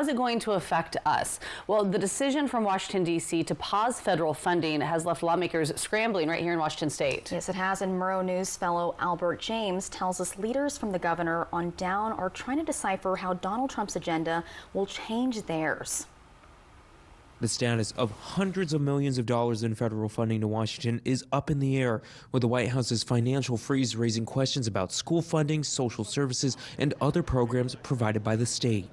How is it going to affect us? Well, the decision from Washington, D.C. to pause federal funding has left lawmakers scrambling right here in Washington State. Yes, it has. And Murrow News fellow Albert James tells us leaders from the governor on down are trying to decipher how Donald Trump's agenda will change theirs. The status of hundreds of millions of dollars in federal funding to Washington is up in the air, with the White House's financial freeze raising questions about school funding, social services, and other programs provided by the state.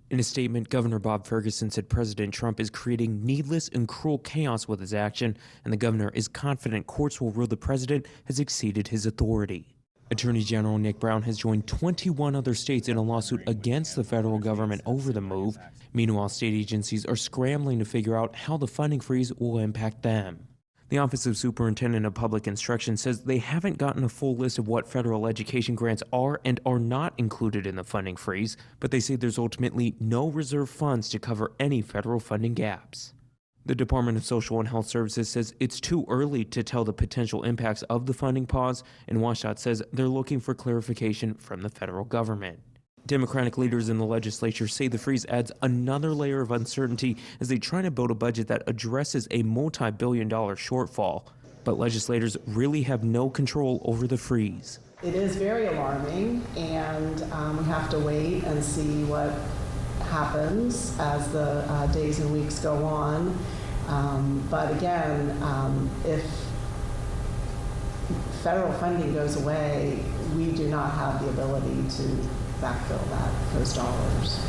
In a statement, Governor Bob Ferguson said President Trump is creating needless and cruel chaos with his action, and the governor is confident courts will rule the president has exceeded his authority. Attorney General Nick Brown has joined 21 other states in a lawsuit against the federal government over the move. Meanwhile, state agencies are scrambling to figure out how the funding freeze will impact them. The Office of Superintendent of Public Instruction says they haven't gotten a full list of what federal education grants are and are not included in the funding freeze, but they say there's ultimately no reserve funds to cover any federal funding gaps. The Department of Social and Health Services says it's too early to tell the potential impacts of the funding pause, and WashDOT says they're looking for clarification from the federal government. Democratic leaders in the legislature say the freeze adds another layer of uncertainty as they try to build a budget that addresses a multi-billion-dollar shortfall. But legislators really have no control over the freeze. It is very alarming, and we have to wait and see what happens as the days and weeks go on. But again, if federal funding goes away, we do not have the ability to backfill those dollars.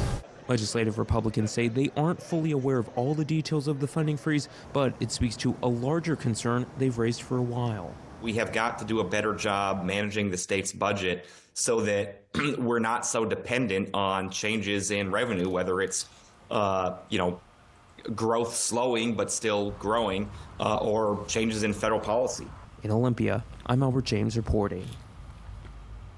Legislative Republicans say they aren't fully aware of all the details of the funding freeze, but it speaks to a larger concern they've raised for a while. We have got to do a better job managing the state's budget so that we're not so dependent on changes in revenue, whether it's growth slowing but still growing, or changes in federal policy. In Olympia, I'm Albert James reporting.